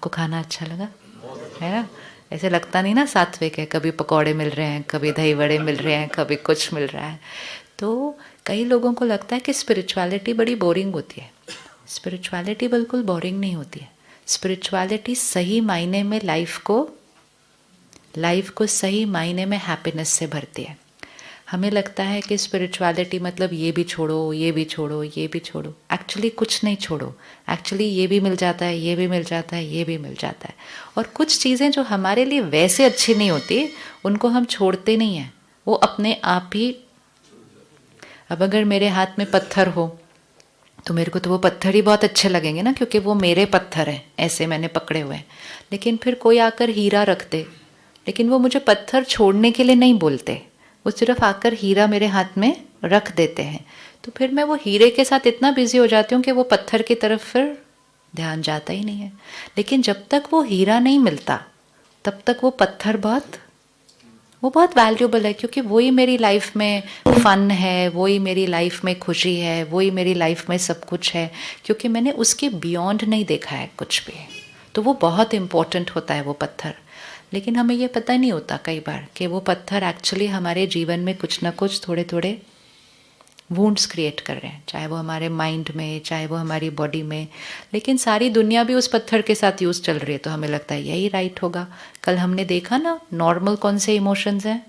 आपको खाना अच्छा लगा है ना? ऐसे लगता नहीं ना सात्विक है, कभी पकौड़े मिल रहे हैं, कभी दही वड़े मिल रहे हैं, कभी कुछ मिल रहा है। तो कई लोगों को लगता है कि स्पिरिचुअलिटी बड़ी बोरिंग होती है। स्पिरिचुअलिटी बिल्कुल बोरिंग नहीं होती है। स्पिरिचुअलिटी सही मायने में लाइफ को सही मायने में हैप्पीनेस से भरती है। हमें लगता है कि स्पिरिचुअलिटी मतलब ये भी छोड़ो, ये भी छोड़ो, ये भी छोड़ो। एक्चुअली कुछ नहीं छोड़ो। एक्चुअली ये भी मिल जाता है, ये भी मिल जाता है, ये भी मिल जाता है। और कुछ चीज़ें जो हमारे लिए वैसे अच्छी नहीं होती, उनको हम छोड़ते नहीं हैं, वो अपने आप ही। अब अगर मेरे हाथ में पत्थर हो तो मेरे को तो वो पत्थर ही बहुत अच्छे लगेंगे ना, क्योंकि वो मेरे पत्थर हैं, ऐसे मैंने पकड़े हुए हैं। लेकिन फिर कोई आकर हीरा रख दे, लेकिन वो मुझे पत्थर छोड़ने के लिए नहीं बोलते, वो सिर्फ आकर हीरा मेरे हाथ में रख देते हैं। तो फिर मैं वो हीरे के साथ इतना बिजी हो जाती हूँ कि वो पत्थर की तरफ फिर ध्यान जाता ही नहीं है। लेकिन जब तक वो हीरा नहीं मिलता तब तक वो पत्थर बहुत वैल्यूबल है, क्योंकि वही मेरी लाइफ में फन है, वही मेरी लाइफ में खुशी है, वही मेरी लाइफ में सब कुछ है, क्योंकि मैंने उसके बियॉन्ड नहीं देखा है कुछ भी। तो वो बहुत इम्पोर्टेंट होता है वो पत्थर। लेकिन हमें ये पता नहीं होता कई बार कि वो पत्थर एक्चुअली हमारे जीवन में कुछ ना कुछ थोड़े थोड़े वुंड्स क्रिएट कर रहे हैं, चाहे वो हमारे माइंड में, चाहे वो हमारी बॉडी में। लेकिन सारी दुनिया भी उस पत्थर के साथ यूज़ चल रही है, तो हमें लगता है यही राइट होगा। कल हमने देखा ना, नॉर्मल कौन से इमोशंस हैं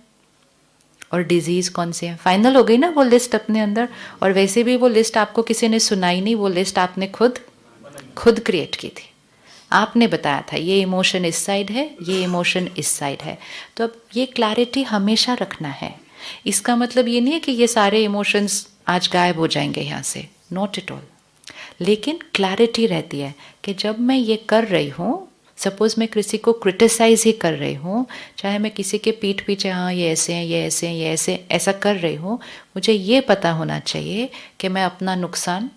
और डिजीज़ कौन से हैं। फाइनल हो गई ना वो लिस्ट अपने अंदर। और वैसे भी वो लिस्ट आपको किसी ने सुनाई नहीं, वो लिस्ट आपने खुद क्रिएट की थी। आपने बताया था ये इमोशन इस साइड है, ये इमोशन इस साइड है। तो अब ये क्लैरिटी हमेशा रखना है। इसका मतलब ये नहीं है कि ये सारे इमोशंस आज गायब हो जाएंगे यहाँ से, नॉट एट ऑल। लेकिन क्लैरिटी रहती है कि जब मैं ये कर रही हूँ, सपोज़ मैं किसी को क्रिटिसाइज़ ही कर रही हूँ, चाहे मैं किसी के पीठ पीछे हाँ ये ऐसे हैं, ये ऐसे हैं, ये ऐसे, ऐसा कर रही हूँ, मुझे ये पता होना चाहिए कि मैं अपना नुकसान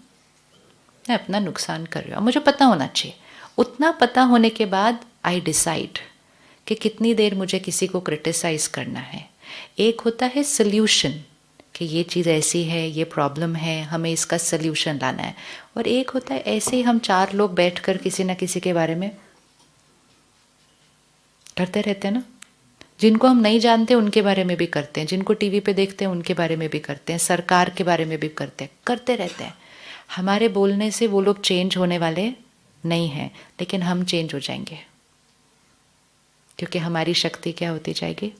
कर रही हूँ। मुझे पता होना चाहिए। उतना पता होने के बाद आई डिसाइड कि कितनी देर मुझे किसी को क्रिटिसाइज़ करना है। एक होता है सल्यूशन कि ये चीज़ ऐसी है, ये प्रॉब्लम है, हमें इसका सल्यूशन लाना है। और एक होता है ऐसे ही हम 4 लोग बैठकर किसी ना किसी के बारे में करते रहते हैं ना। जिनको हम नहीं जानते उनके बारे में भी करते हैं, जिनको टीवी पे देखते हैं उनके बारे में भी करते हैं, सरकार के बारे में भी करते रहते हैं। हमारे बोलने से वो लोग चेंज होने वाले नहीं हैं, लेकिन हम चेंज हो जाएंगे, क्योंकि हमारी शक्ति क्या होती जाएगी।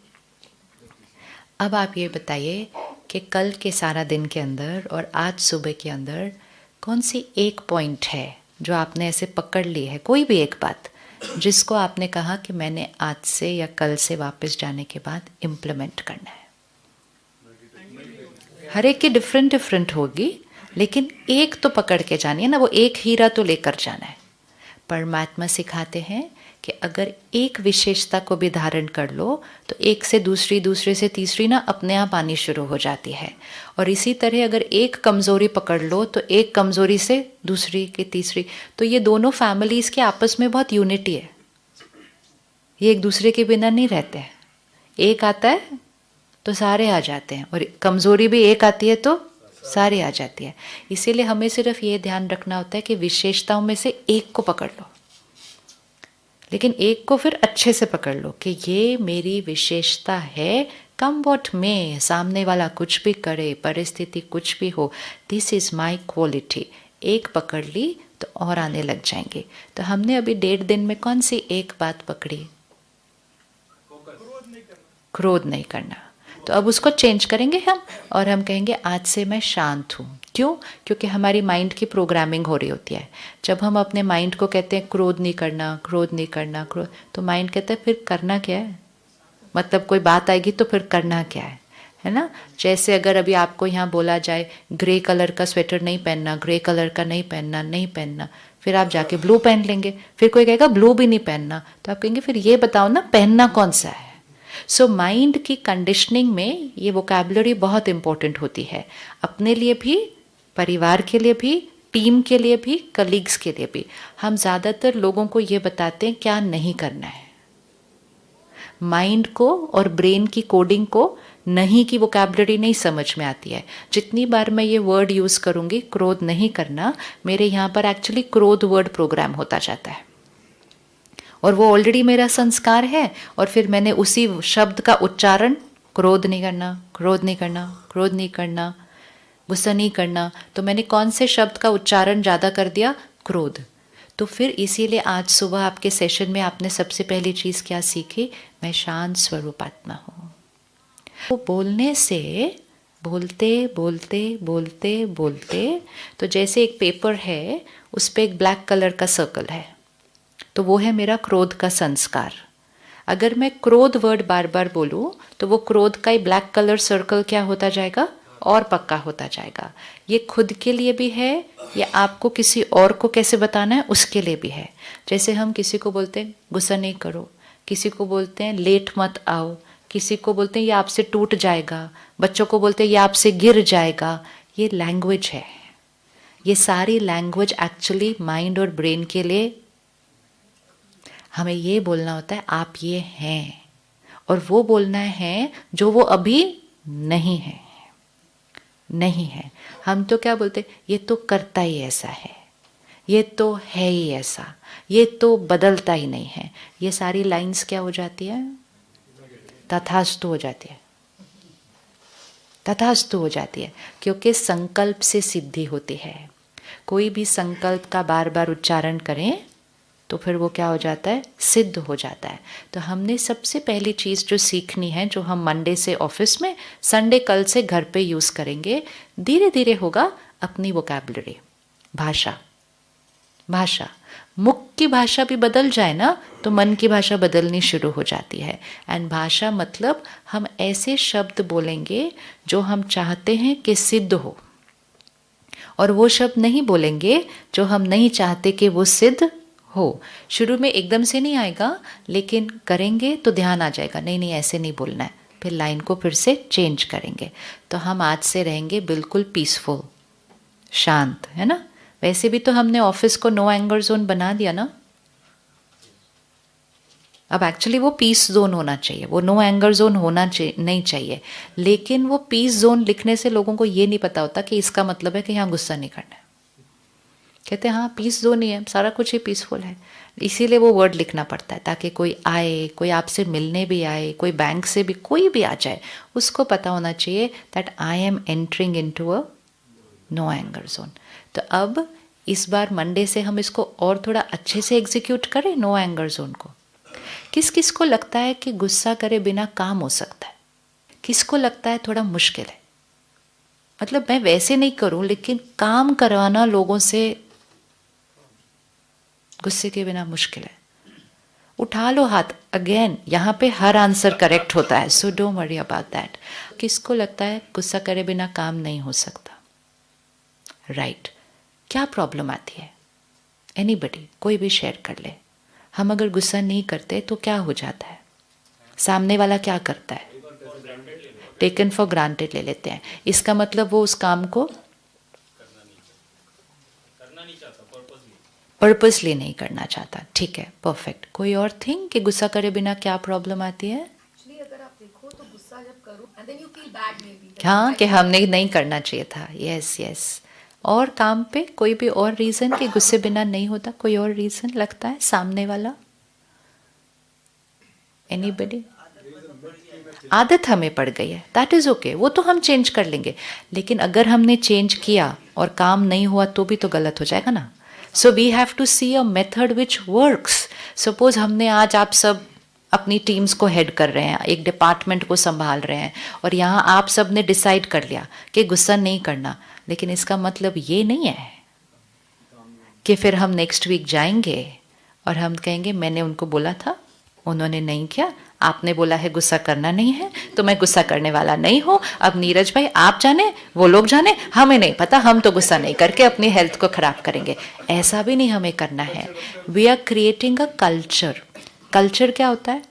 अब आप ये बताइए कि कल के सारा दिन के अंदर और आज सुबह के अंदर कौन सी एक पॉइंट है जो आपने ऐसे पकड़ ली है, कोई भी एक बात जिसको आपने कहा कि मैंने आज से या कल से वापस जाने के बाद इम्प्लीमेंट करना है। हर एक की डिफरेंट होगी, लेकिन एक तो पकड़ के जानी है ना, वो एक हीरा तो लेकर जाना है। परमात्मा सिखाते हैं कि अगर एक विशेषता को भी धारण कर लो तो एक से दूसरी, दूसरे से तीसरी ना अपने आप आनी शुरू हो जाती है। और इसी तरह अगर एक कमज़ोरी पकड़ लो तो एक कमज़ोरी से दूसरी की तीसरी। तो ये दोनों फैमिलीज़ के आपस में बहुत यूनिटी है, ये एक दूसरे के बिना नहीं रहते हैं। एक आता है तो सारे आ जाते हैं, और कमज़ोरी भी एक आती है तो सारी आ जाती है। इसीलिए हमें सिर्फ ये ध्यान रखना होता है कि विशेषताओं में से एक को पकड़ लो, लेकिन एक को फिर अच्छे से पकड़ लो कि ये मेरी विशेषता है। कम वॉट में, सामने वाला कुछ भी करे, परिस्थिति कुछ भी हो, दिस इज़ माई क्वालिटी। एक पकड़ ली तो और आने लग जाएंगे। तो हमने अभी 1.5 दिन में कौन सी एक बात पकड़ी? क्रोध नहीं करना। तो अब उसको चेंज करेंगे हम, और हम कहेंगे आज से मैं शांत हूँ। क्यों? क्योंकि हमारी माइंड की प्रोग्रामिंग हो रही होती है। जब हम अपने माइंड को कहते हैं क्रोध नहीं करना, क्रोध नहीं करना, क्रोध, तो माइंड कहता है फिर करना क्या है, मतलब कोई बात आएगी तो फिर करना क्या है ना। जैसे अगर अभी आपको यहाँ बोला जाए ग्रे कलर का स्वेटर नहीं पहनना, ग्रे कलर का नहीं पहनना, फिर आप जाके ब्लू पहन लेंगे। फिर कोई कहेगा ब्लू भी नहीं पहनना, तो आप कहेंगे फिर ये बताओ ना पहनना कौन सा है। सो माइंड की कंडीशनिंग में ये वोकैबुलरी बहुत इंपॉर्टेंट होती है, अपने लिए भी, परिवार के लिए भी, टीम के लिए भी, कलीग्स के लिए भी। हम ज़्यादातर लोगों को ये बताते हैं क्या नहीं करना है। माइंड को और ब्रेन की कोडिंग को नहीं की वोकैबुलरी नहीं समझ में आती है। जितनी बार मैं ये वर्ड यूज़ करूँगी क्रोध नहीं करना, मेरे यहाँ पर एक्चुअली क्रोध वर्ड प्रोग्राम होता जाता है। और वो ऑलरेडी मेरा संस्कार है, और फिर मैंने उसी शब्द का उच्चारण, क्रोध नहीं करना, क्रोध नहीं करना, क्रोध नहीं करना, गुस्सा नहीं करना, तो मैंने कौन से शब्द का उच्चारण ज़्यादा कर दिया? क्रोध। तो फिर इसीलिए आज सुबह आपके सेशन में आपने सबसे पहली चीज़ क्या सीखी? मैं शांत स्वरूप आत्मा हूँ। वो बोलने से, बोलते बोलते बोलते बोलते, तो जैसे एक पेपर है उस पर एक ब्लैक कलर का सर्कल है, तो वो है मेरा क्रोध का संस्कार। अगर मैं क्रोध वर्ड बार बार बोलूँ तो वो क्रोध का ही ब्लैक कलर सर्कल क्या होता जाएगा? और पक्का होता जाएगा। ये खुद के लिए भी है, या आपको किसी और को कैसे बताना है उसके लिए भी है। जैसे हम किसी को बोलते हैं गुस्सा नहीं करो, किसी को बोलते हैं लेट मत आओ, किसी को बोलते हैं ये आपसे टूट जाएगा, बच्चों को बोलते हैं ये आपसे गिर जाएगा। ये लैंग्वेज है। ये सारी लैंग्वेज एक्चुअली माइंड और ब्रेन के लिए हमें ये बोलना होता है आप ये हैं, और वो बोलना है जो वो अभी नहीं है। नहीं है। हम तो क्या बोलते, ये तो करता ही ऐसा है, ये तो है ही ऐसा, ये तो बदलता ही नहीं है। ये सारी लाइंस क्या हो जाती है? तथास्तु हो जाती है। तथास्तु हो जाती है, क्योंकि संकल्प से सिद्धि होती है। कोई भी संकल्प का बार बार उच्चारण करें तो फिर वो क्या हो जाता है? सिद्ध हो जाता है। तो हमने सबसे पहली चीज़ जो सीखनी है, जो हम मंडे से ऑफिस में, संडे कल से घर पे यूज़ करेंगे, धीरे धीरे होगा अपनी वोकैबुलरी, भाषा। भाषा, मुख की भाषा भी बदल जाए ना तो मन की भाषा बदलनी शुरू हो जाती है। एंड भाषा मतलब हम ऐसे शब्द बोलेंगे जो हम चाहते हैं कि सिद्ध हो, और वो शब्द नहीं बोलेंगे जो हम नहीं चाहते कि वो सिद्ध हो। शुरू में एकदम से नहीं आएगा, लेकिन करेंगे तो ध्यान आ जाएगा, नहीं नहीं ऐसे नहीं बोलना है, फिर लाइन को फिर से चेंज करेंगे। तो हम आज से रहेंगे बिल्कुल पीसफुल, शांत, है ना। वैसे भी तो हमने ऑफिस को नो एंगर जोन बना दिया ना। अब एक्चुअली वो पीस जोन होना चाहिए, वो नो एंगर जोन होना नहीं चाहिए। लेकिन वो पीस जोन लिखने से लोगों को ये नहीं पता होता कि इसका मतलब है कि यहाँ गुस्सा नहीं करना है। कहते हैं हाँ पीस जोन ही है, सारा कुछ ही पीसफुल है। इसीलिए वो वर्ड लिखना पड़ता है, ताकि कोई आए, कोई आपसे मिलने भी आए, कोई बैंक से भी कोई भी आ जाए, उसको पता होना चाहिए that I am entering into a no anger zone. तो अब इस बार मंडे से हम इसको और थोड़ा अच्छे से एग्जीक्यूट करें नो एंगर जोन को। किस किस को लगता है कि गुस्सा करे बिना काम हो सकता है? किसको लगता है थोड़ा मुश्किल है? मतलब मैं वैसे नहीं करूं, लेकिन काम करवाना लोगों से गुस्से के बिना मुश्किल है। उठा लो हाथ। अगेन यहाँ पे हर आंसर करेक्ट होता है, so don't worry about that. किसको लगता है गुस्सा करे बिना काम नहीं हो सकता? राइट। क्या प्रॉब्लम आती है? एनीबडी, कोई भी शेयर कर ले। हम अगर गुस्सा नहीं करते तो क्या हो जाता है? सामने वाला क्या करता है? टेकन फॉर ग्रांटेड ले लेते हैं। इसका मतलब वो उस काम को पर्पसली नहीं करना चाहता। ठीक है, परफेक्ट। कोई और थिंग कि गुस्सा करे बिना क्या प्रॉब्लम आती है? अगर आप देखो तो गुस्सा जब करो and then you feel bad maybe. हाँ, कि हमने नहीं करना चाहिए था। Yes yes. और काम पे कोई भी और रीज़न कि गुस्से बिना नहीं होता? कोई और रीज़न लगता है सामने वाला? एनीबडी? आदत हमें पड़ गई है, दैट इज़ ओके, वो तो हम चेंज कर लेंगे। लेकिन अगर हमने चेंज किया और काम नहीं हुआ तो भी तो गलत हो जाएगा ना। So we have to see a method which works. Suppose हमने आज आप सब अपनी टीम्स को हेड कर रहे हैं, एक डिपार्टमेंट को संभाल रहे हैं, और यहाँ आप सब ने डिसाइड कर लिया कि गुस्सा नहीं करना, लेकिन इसका मतलब ये नहीं है कि फिर हम नेक्स्ट वीक जाएंगे और हम कहेंगे मैंने उनको बोला था, उन्होंने नहीं किया, आपने बोला है गुस्सा करना नहीं है, तो मैं गुस्सा करने वाला नहीं हूँ। अब नीरज भाई आप जाने, वो लोग जाने, हमें नहीं पता, हम तो गुस्सा नहीं करके अपनी हेल्थ को खराब करेंगे। ऐसा भी नहीं हमें करना है। We are creating a culture. Culture क्या होता है?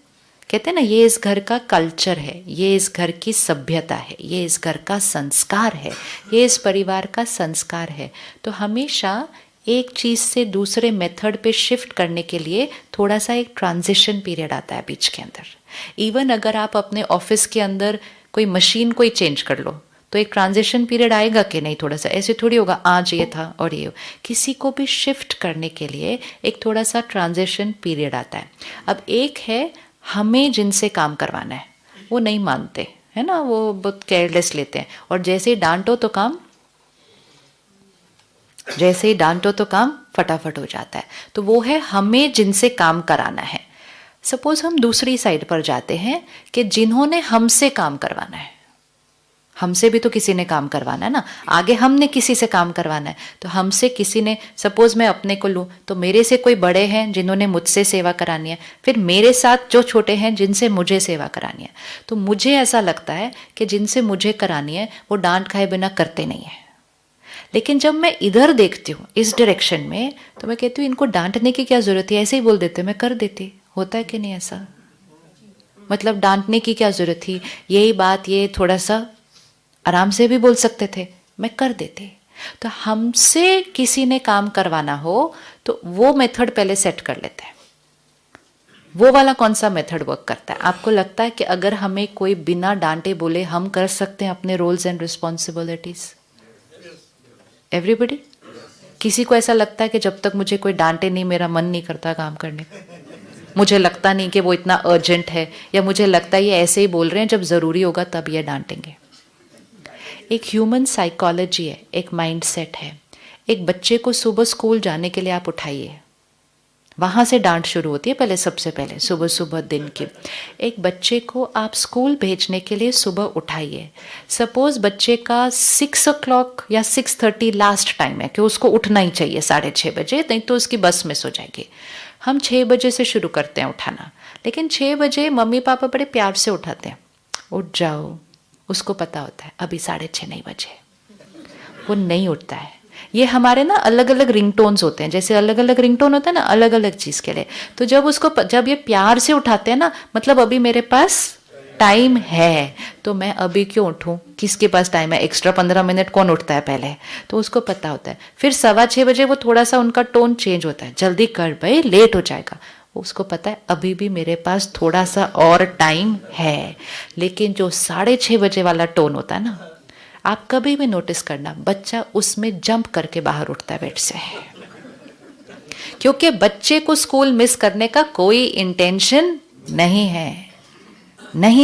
कहते हैं ना, ये इस घर का कल्चर है, ये इस घर की सभ्यता है, ये इस घर का संस्कार है, ये इस परिवार का संस्कार है। तो हमेशा एक चीज़ से दूसरे मेथड पे शिफ्ट करने के लिए थोड़ा सा एक ट्रांजिशन पीरियड आता है बीच के अंदर। इवन अगर आप अपने ऑफिस के अंदर कोई मशीन कोई चेंज कर लो तो एक ट्रांजिशन पीरियड आएगा कि नहीं, थोड़ा सा ऐसे थोड़ी होगा आज ये था और ये किसी को भी शिफ्ट करने के लिए एक थोड़ा सा ट्रांजिशन पीरियड आता है। अब एक है हमें जिनसे काम करवाना है वो नहीं मानते है ना, वो बहुत केयरलेस लेते हैं और जैसे ही डांटो तो काम फटाफट हो जाता है। तो वो है हमें जिनसे काम कराना है। सपोज हम दूसरी साइड पर जाते हैं कि जिन्होंने हमसे काम करवाना है, हमसे भी तो किसी ने काम करवाना है ना, आगे हमने किसी से काम करवाना है। तो हमसे किसी ने, सपोज मैं अपने को लूँ तो मेरे से कोई बड़े हैं जिन्होंने मुझसे सेवा करानी है, फिर मेरे साथ जो छोटे हैं जिनसे मुझे सेवा करानी है। तो मुझे ऐसा लगता है कि जिनसे मुझे करानी है वो डांट खाए बिना करते नहीं है। लेकिन जब मैं इधर देखती हूँ इस डायरेक्शन में तो मैं कहती हूँ इनको डांटने की क्या जरूरत है, ऐसे ही बोल देते, मैं कर देती। होता है कि नहीं ऐसा? मतलब डांटने की क्या जरूरत थी, यही बात ये थोड़ा सा आराम से भी बोल सकते थे, मैं कर देती। तो हमसे किसी ने काम करवाना हो तो वो मेथड पहले सेट कर लेते हैं। वो वाला कौन सा मेथड वर्क करता है? आपको लगता है कि अगर हमें कोई बिना डांटे बोले हम कर सकते हैं अपने रोल्स एंड रिस्पॉन्सिबिलिटीज? एवरीबडी? किसी को ऐसा लगता है कि जब तक मुझे कोई डांटे नहीं मेरा मन नहीं करता काम करने का, मुझे लगता नहीं कि वो इतना अर्जेंट है, या मुझे लगता है ये ऐसे ही बोल रहे हैं, जब ज़रूरी होगा तब ये डांटेंगे। एक ह्यूमन साइकोलॉजी है, एक माइंडसेट है। एक बच्चे को सुबह स्कूल जाने के लिए आप उठाइए, वहाँ से डांट शुरू होती है पहले, सबसे पहले सुबह सुबह दिन की। एक बच्चे को आप स्कूल भेजने के लिए सुबह उठाइए। सपोज बच्चे का 6 o'clock या 6:30 लास्ट टाइम है कि उसको उठना ही चाहिए 6:30 बजे, नहीं तो उसकी बस मिस हो जाएगी। हम 6 बजे से शुरू करते हैं उठाना, लेकिन 6 बजे मम्मी पापा बड़े प्यार से उठाते हैं, उठ जाओ। उसको पता होता है अभी 6:30 नहीं बजे, वो नहीं उठता है। ये हमारे ना अलग अलग रिंगटोन्स होते हैं, जैसे अलग अलग रिंगटोन होता है ना अलग अलग चीज़ के लिए। तो जब ये प्यार से उठाते हैं ना, मतलब अभी मेरे पास टाइम है, तो मैं अभी क्यों उठूं, किसके पास टाइम है, एक्स्ट्रा 15 मिनट कौन उठता है पहले, तो उसको पता होता है। फिर 6:15 बजे वो थोड़ा सा उनका टोन चेंज होता है, जल्दी कर भाई लेट हो जाएगा। उसको पता है अभी भी मेरे पास थोड़ा सा और टाइम है। लेकिन जो 6:30 बजे वाला टोन होता है ना, आप कभी भी नोटिस करना, बच्चा उसमें जंप करके बाहर उठता है बेड से, क्योंकि बच्चे को स्कूल मिस करने का कोई इंटेंशन नहीं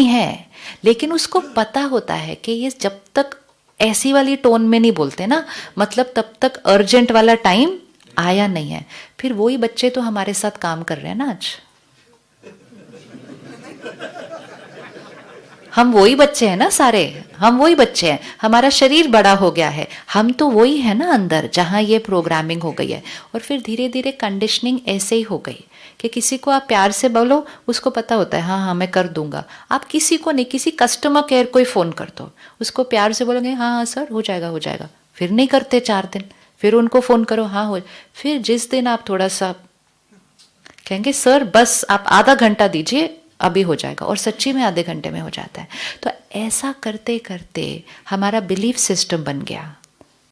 है। लेकिन उसको पता होता है कि ये जब तक ऐसी वाली टोन में नहीं बोलते ना, मतलब तब तक अर्जेंट वाला टाइम आया नहीं है। फिर वही बच्चे तो हमारे साथ काम कर रहे हैं ना आज। हम वही बच्चे हैं ना सारे, हम वही बच्चे हैं। हमारा शरीर बड़ा हो गया है, हम तो वही है ना अंदर, जहाँ ये प्रोग्रामिंग हो गई है। और फिर धीरे धीरे कंडीशनिंग ऐसे ही हो गई कि किसी को आप प्यार से बोलो, उसको पता होता है हाँ हाँ मैं कर दूंगा। आप किसी को नहीं, किसी कस्टमर केयर को ही फ़ोन कर दो, उसको प्यार से बोलोगे हाँ हाँ सर हो जाएगा, फिर नहीं करते 4 दिन, फिर उनको फ़ोन करो हाँ हो, फिर जिस दिन आप थोड़ा सा कहेंगे सर बस आप आधा घंटा दीजिए अभी हो जाएगा, और सच्ची में आधे घंटे में हो जाता है। तो ऐसा करते करते हमारा बिलीफ सिस्टम बन गया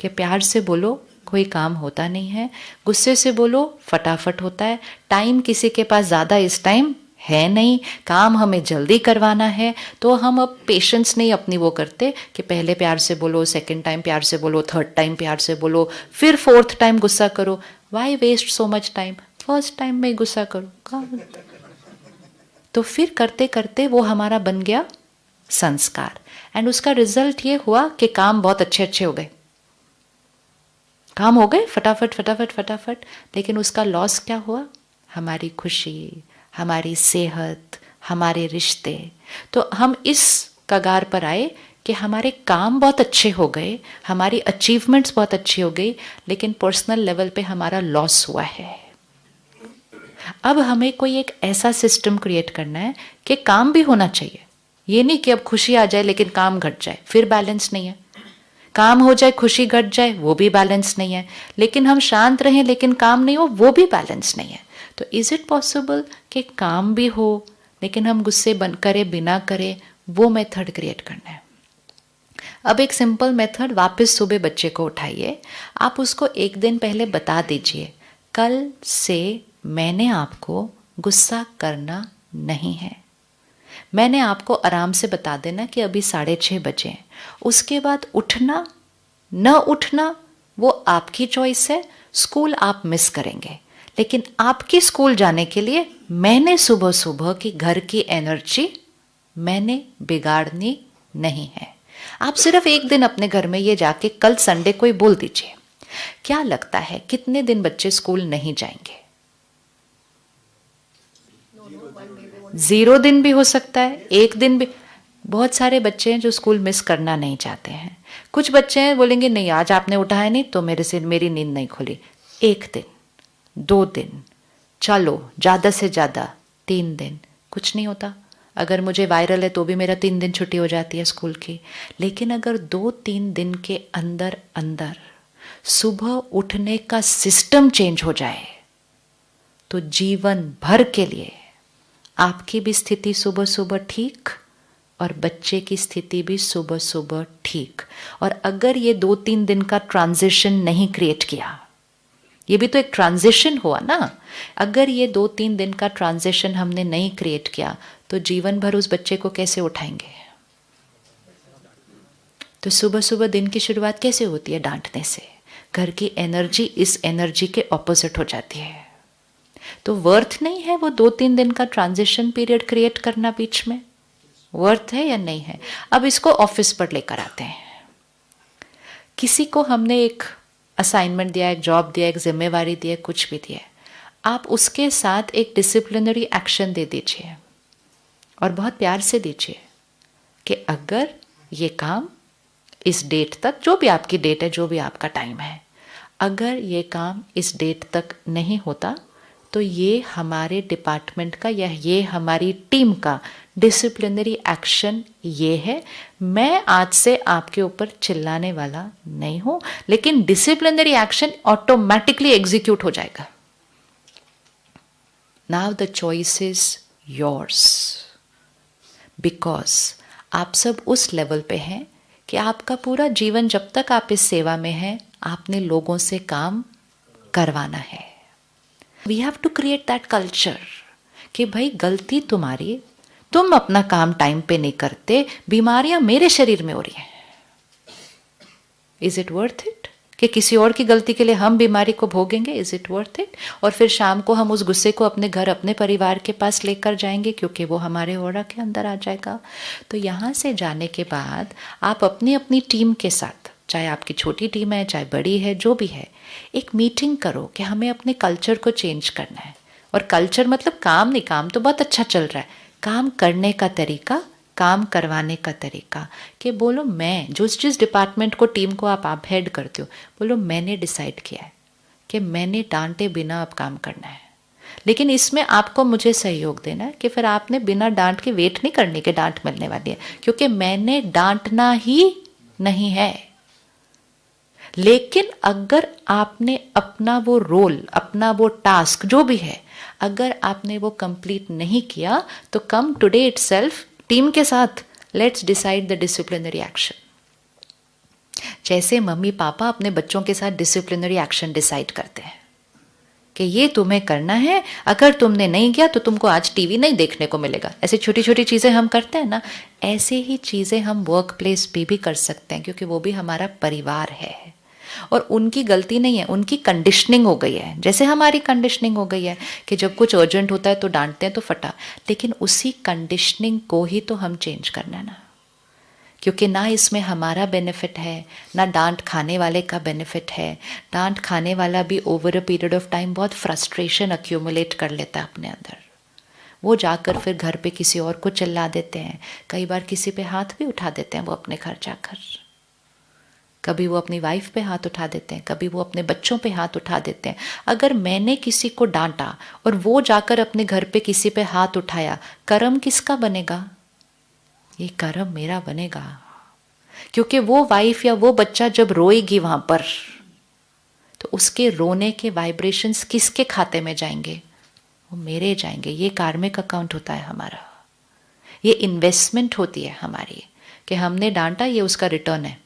कि प्यार से बोलो कोई काम होता नहीं है, गुस्से से बोलो फटाफट होता है, टाइम किसी के पास ज़्यादा इस टाइम है नहीं, काम हमें जल्दी करवाना है। तो हम अब पेशेंस नहीं अपनी वो करते कि पहले प्यार से बोलो, सेकंड टाइम प्यार से बोलो, थर्ड टाइम प्यार से बोलो, फिर फोर्थ टाइम गुस्सा करो। Why waste so much time, first time में गुस्सा करो काम। तो फिर करते करते वो हमारा बन गया संस्कार, एंड उसका रिजल्ट ये हुआ कि काम बहुत अच्छे हो गए, काम हो गए फटाफट फटाफट फटाफट। लेकिन उसका लॉस क्या हुआ? हमारी खुशी, हमारी सेहत, हमारे रिश्ते। तो हम इस कगार पर आए कि हमारे काम बहुत अच्छे हो गए, हमारी अचीवमेंट्स बहुत अच्छी हो गई, लेकिन पर्सनल लेवल पे हमारा लॉस हुआ है। अब हमें कोई एक ऐसा सिस्टम क्रिएट करना है कि काम भी होना चाहिए। ये नहीं कि अब खुशी आ जाए लेकिन काम घट जाए, फिर बैलेंस नहीं है। काम हो जाए खुशी घट जाए, वो भी बैलेंस नहीं है। लेकिन हम शांत रहें लेकिन काम नहीं हो, वो भी बैलेंस नहीं है। तो इज इट पॉसिबल कि काम भी हो लेकिन हम गुस्से करे बिना करे, वो मेथड क्रिएट करना है। अब एक सिंपल मेथड, वापस सुबह बच्चे को उठाइए, आप उसको एक दिन पहले बता दीजिए कल से मैंने आपको गुस्सा करना नहीं है। मैंने आपको आराम से बता देना कि अभी 6:30 बजे हैं, उसके बाद उठना न उठना वो आपकी चॉइस है, स्कूल आप मिस करेंगे, लेकिन आपकी स्कूल जाने के लिए मैंने सुबह सुबह की घर की एनर्जी मैंने बिगाड़नी नहीं है। आप सिर्फ एक दिन अपने घर में ये जाके कल संडे को ही बोल दीजिए। क्या लगता है कितने दिन बच्चे स्कूल नहीं जाएंगे? 0 दिन भी हो सकता है, 1 दिन भी। बहुत सारे बच्चे हैं जो स्कूल मिस करना नहीं चाहते हैं। कुछ बच्चे हैं बोलेंगे नहीं आज आपने उठाया नहीं तो मेरी नींद नहीं खुली। 1 दिन, 2 दिन, चलो ज़्यादा से ज़्यादा 3 दिन, कुछ नहीं होता। अगर मुझे वायरल है तो भी मेरा 3 दिन छुट्टी हो जाती है स्कूल की। लेकिन अगर 2-3 दिन के अंदर अंदर सुबह उठने का सिस्टम चेंज हो जाए तो जीवन भर के लिए आपकी भी स्थिति सुबह सुबह ठीक और बच्चे की स्थिति भी सुबह सुबह ठीक। और अगर ये 2-3 दिन का ट्रांजिशन नहीं क्रिएट किया, ये भी तो एक ट्रांजिशन हुआ ना, अगर ये 2-3 दिन का ट्रांजिशन हमने नहीं क्रिएट किया तो जीवन भर उस बच्चे को कैसे उठाएंगे? तो सुबह सुबह दिन की शुरुआत कैसे होती है? डांटने से। घर की एनर्जी इस एनर्जी के ऑपोजिट हो जाती है। तो वर्थ नहीं है वो 2-3 दिन का ट्रांजिशन पीरियड क्रिएट करना बीच में? वर्थ है या नहीं है? अब इसको ऑफिस पर लेकर आते हैं। किसी को हमने एक असाइनमेंट दिया, एक जॉब दिया, एक जिम्मेवारी दी है, कुछ भी दिया है, आप उसके साथ एक डिसिप्लिनरी एक्शन दे दीजिए और बहुत प्यार से दीजिए कि अगर ये काम इस डेट तक, जो भी आपकी डेट है, जो भी आपका टाइम है, अगर ये काम इस डेट तक नहीं होता तो ये हमारे डिपार्टमेंट का या ये हमारी टीम का डिसिप्लिनरी एक्शन ये है। मैं आज से आपके ऊपर चिल्लाने वाला नहीं हूं, लेकिन डिसिप्लिनरी एक्शन ऑटोमेटिकली एग्जीक्यूट हो जाएगा। Now the choice is yours, because आप सब उस लेवल पे हैं कि आपका पूरा जीवन जब तक आप इस सेवा में हैं, आपने लोगों से काम करवाना है। We have to create that culture कि भाई गलती तुम्हारी, तुम अपना काम टाइम पे नहीं करते, बीमारियां मेरे शरीर में हो रही हैं। इज इट वर्थ इट कि किसी और की गलती के लिए हम बीमारी को भोगेंगे? Is it worth it? और फिर शाम को हम उस गुस्से को अपने घर, अपने परिवार के पास लेकर जाएंगे क्योंकि वो हमारे ऑरा के अंदर आ जाएगा। तो यहाँ से जाने के बाद आप अपनी अपनी टीम के साथ, चाहे आपकी छोटी टीम है चाहे बड़ी है, जो भी है, एक मीटिंग करो कि हमें अपने कल्चर को चेंज करना है। और कल्चर मतलब काम नहीं, काम तो बहुत अच्छा चल रहा है, काम करने का तरीका, काम करवाने का तरीका। कि बोलो मैं जिस डिपार्टमेंट को, टीम को आप हेड करते हो, बोलो मैंने डिसाइड किया है कि मैंने डांटे बिना अब काम करना है। लेकिन इसमें आपको मुझे सहयोग देना है कि फिर आपने बिना डांट के वेट नहीं करने के डांट मिलने वाली है, क्योंकि मैंने डांटना ही नहीं है। लेकिन अगर आपने अपना वो रोल, अपना वो टास्क जो भी है, अगर आपने वो कंप्लीट नहीं किया तो कम टुडे इटसेल्फ टीम के साथ let's decide the disciplinary action. जैसे मम्मी पापा अपने बच्चों के साथ डिसिप्लिनरी एक्शन डिसाइड करते हैं कि ये तुम्हें करना है, अगर तुमने नहीं किया तो तुमको आज टीवी नहीं देखने को मिलेगा। ऐसे छोटी छोटी चीज़ें हम करते हैं ना, ऐसे ही चीज़ें हम वर्क प्लेस पे भी कर सकते हैं, क्योंकि वो भी हमारा परिवार है और उनकी गलती नहीं है, उनकी कंडीशनिंग हो गई है। जैसे हमारी कंडीशनिंग हो गई है कि जब कुछ अर्जेंट होता है तो डांटते हैं तो फटा, लेकिन उसी कंडीशनिंग को ही तो हम चेंज करना है ना, क्योंकि ना इसमें हमारा बेनिफिट है, ना डांट खाने वाले का बेनिफिट है। डांट खाने वाला भी over a period of time बहुत फ्रस्ट्रेशन अक्यूमुलेट कर लेता है अपने अंदर। वो जाकर फिर घर पे किसी और को चिल्ला देते हैं, कई बार किसी पे हाथ भी उठा देते हैं वो अपने घर जाकर। कभी वो अपनी वाइफ पे हाथ उठा देते हैं, कभी वो अपने बच्चों पे हाथ उठा देते हैं। अगर मैंने किसी को डांटा और वो जाकर अपने घर पे किसी पे हाथ उठाया, कर्म किसका बनेगा? ये कर्म मेरा बनेगा, क्योंकि वो वाइफ या वो बच्चा जब रोएगी वहां पर, तो उसके रोने के वाइब्रेशंस किसके खाते में जाएंगे? वो मेरे जाएंगे। ये कार्मिक अकाउंट होता है हमारा, ये इन्वेस्टमेंट होती है हमारी कि हमने डांटा, ये उसका रिटर्न है।